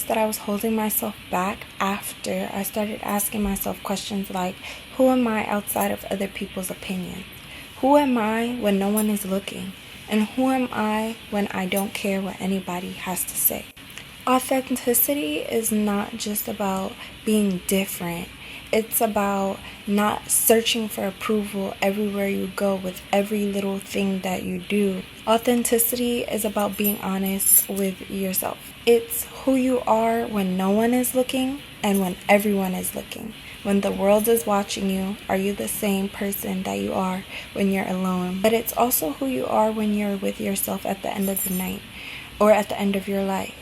noticed that I was holding myself back after I started asking myself questions like, who am I outside of other people's opinions? Who am I when no one is looking? And who am I when I don't care what anybody has to say? Authenticity is not just about being different. It's about not searching for approval everywhere you go with every little thing that you do. Authenticity is about being honest with yourself. It's who you are when no one is looking and when everyone is looking. When the world is watching you, are you the same person that you are when you're alone? But it's also who you are when you're with yourself at the end of the night or at the end of your life,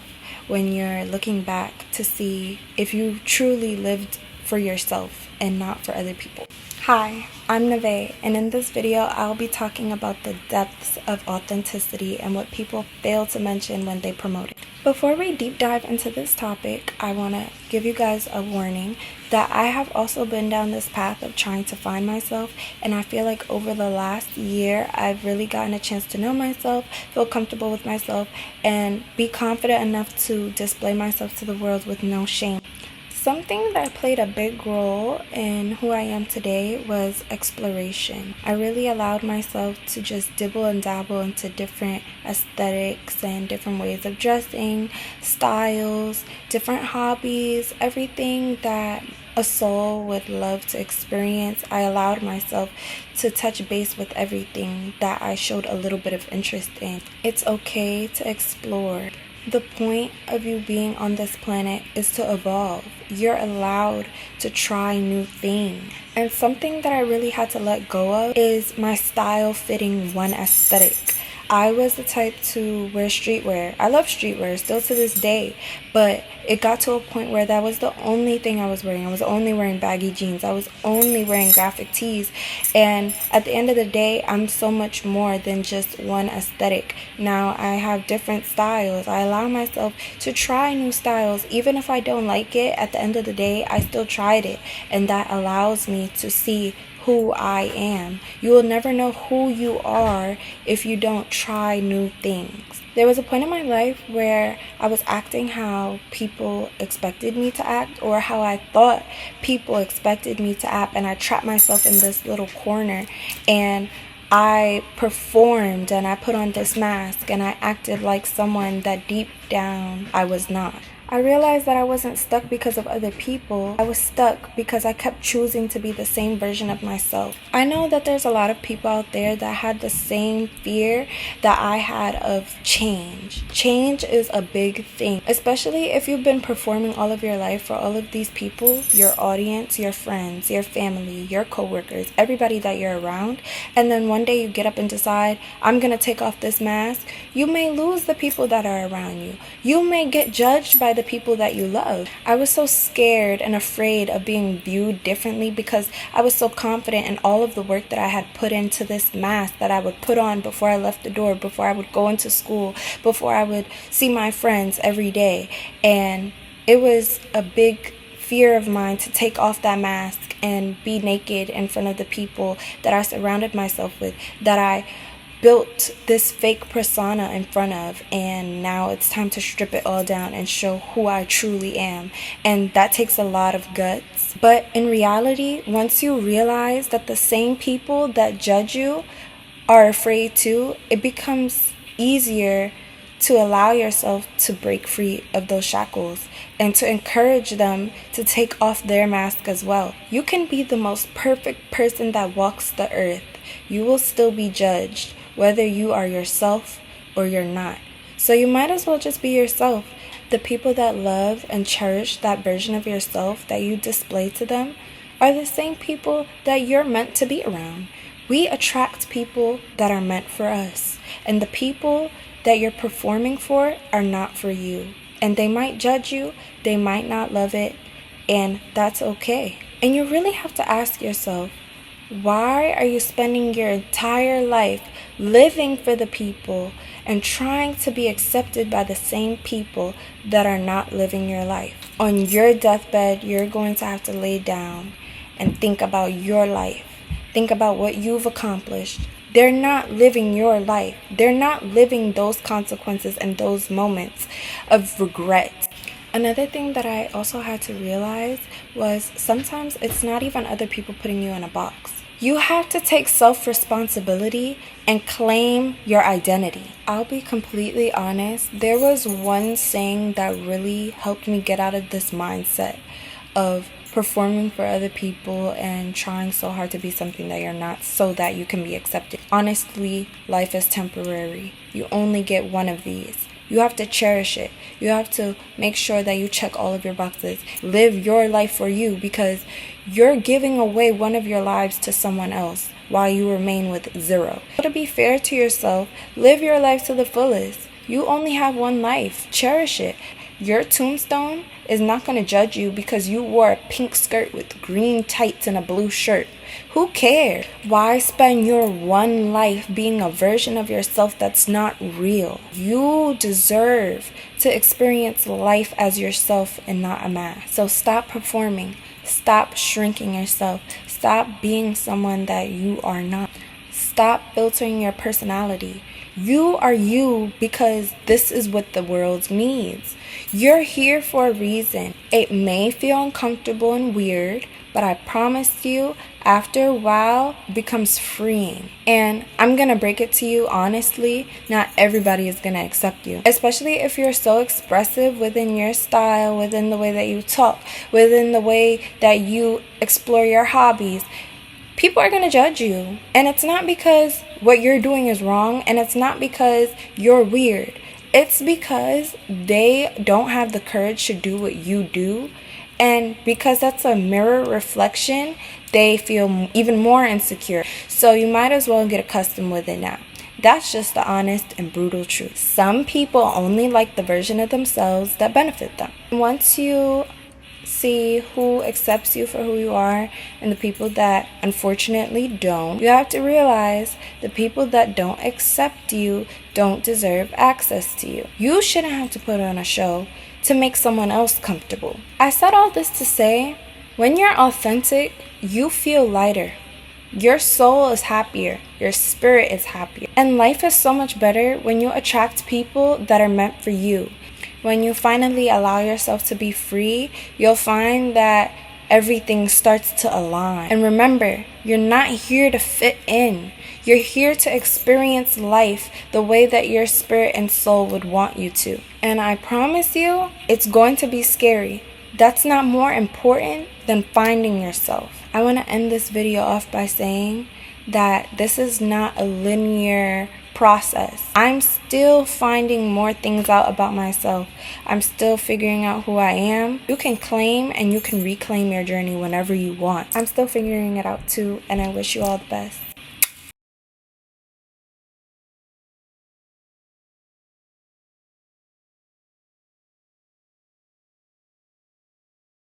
when you're looking back to see if you truly lived for yourself and not for other people. Hi, I'm Vaeh, and in this video I'll be talking about the depths of authenticity and what people fail to mention when they promote it. Before we deep dive into this topic, I want to give you guys a warning that I have also been down this path of trying to find myself, and I feel like over the last year I've really gotten a chance to know myself, feel comfortable with myself, and be confident enough to display myself to the world with no shame. Something that played a big role in who I am today was exploration. I really allowed myself to just dibble and dabble into different aesthetics and different ways of dressing, styles, different hobbies, everything that a soul would love to experience. I allowed myself to touch base with everything that I showed a little bit of interest in. It's okay to explore. The point of you being on this planet is to evolve. You're allowed to try new things. And something that I really had to let go of is my style fitting one aesthetic. I was the type to wear streetwear. I love streetwear still to this day, but it got to a point where that was the only thing I was wearing. I was only wearing baggy jeans. I was only wearing graphic tees. And at the end of the day, I'm so much more than just one aesthetic. Now I have different styles. I allow myself to try new styles. Even if I don't like it, at the end of the day, I still tried it. And that allows me to see who I am. You will never know who you are if you don't try new things. There was a point in my life where I was acting how people expected me to act, or how I thought people expected me to act, and I trapped myself in this little corner, and I performed and I put on this mask and I acted like someone that deep down I was not. I realized that I wasn't stuck because of other people. I was stuck because I kept choosing to be the same version of myself. I know that there's a lot of people out there that had the same fear that I had of change. Change is a big thing, especially if you've been performing all of your life for all of these people, your audience, your friends, your family, your coworkers, everybody that you're around, and then one day you get up and decide, I'm gonna take off this mask. You may lose the people that are around you. You may get judged by the people that you love. I was so scared and afraid of being viewed differently because I was so confident in all of the work that I had put into this mask that I would put on before I left the door, before I would go into school, before I would see my friends every day. And it was a big fear of mine to take off that mask and be naked in front of the people that I surrounded myself with, that I built this fake persona in front of, and now it's time to strip it all down and show who I truly am. And that takes a lot of guts. But in reality, once you realize that the same people that judge you are afraid too, it becomes easier to allow yourself to break free of those shackles and to encourage them to take off their mask as well. You can be the most perfect person that walks the earth. You will still be judged, whether you are yourself or you're not. So you might as well just be yourself. The people that love and cherish that version of yourself that you display to them are the same people that you're meant to be around. We attract people that are meant for us, and the people that you're performing for are not for you. And they might judge you, they might not love it, and that's okay. And you really have to ask yourself, why are you spending your entire life living for the people and trying to be accepted by the same people that are not living your life? On your deathbed, you're going to have to lay down and think about your life. Think about what you've accomplished. They're not living your life. They're not living those consequences and those moments of regret. Another thing that I also had to realize was sometimes it's not even other people putting you in a box. You have to take self-responsibility and claim your identity. I'll be completely honest, there was one saying that really helped me get out of this mindset of performing for other people and trying so hard to be something that you're not so that you can be accepted. Honestly, life is temporary. You only get one of these. You have to cherish it. You have to make sure that you check all of your boxes. Live your life for you, because you're giving away one of your lives to someone else while you remain with zero. To be fair to yourself, live your life to the fullest. You only have one life. Cherish it. Your tombstone is not going to judge you because you wore a pink skirt with green tights and a blue shirt. Who cares? Why spend your one life being a version of yourself that's not real? You deserve to experience life as yourself and not a mask. So stop performing. Stop shrinking yourself. Stop being someone that you are not. Stop filtering your personality. You are you because this is what the world needs. You're here for a reason. It may feel uncomfortable and weird, but I promise you, after a while, it becomes freeing. And I'm gonna break it to you honestly, not everybody is gonna accept you. Especially if you're so expressive within your style, within the way that you talk, within the way that you explore your hobbies. People are going to judge you. And it's not because what you're doing is wrong, and it's not because you're weird. It's because they don't have the courage to do what you do. And because that's a mirror reflection, they feel even more insecure. So you might as well get accustomed with it now. That's just the honest and brutal truth. Some people only like the version of themselves that benefit them. Once you see who accepts you for who you are and the people that unfortunately don't, you have to realize the people that don't accept you don't deserve access to you. You shouldn't have to put on a show to make someone else comfortable. I said all this to say, when you're authentic, you feel lighter. Your soul is happier. Your spirit is happier. And life is so much better when you attract people that are meant for you. When you finally allow yourself to be free, you'll find that everything starts to align. And remember, you're not here to fit in. You're here to experience life the way that your spirit and soul would want you to. And I promise you, it's going to be scary. That's not more important than finding yourself. I want to end this video off by saying that this is not a linear process. I'm still finding more things out about myself. I'm still figuring out who I am. You can claim and you can reclaim your journey whenever you want. I'm still figuring it out too, and I wish you all the best.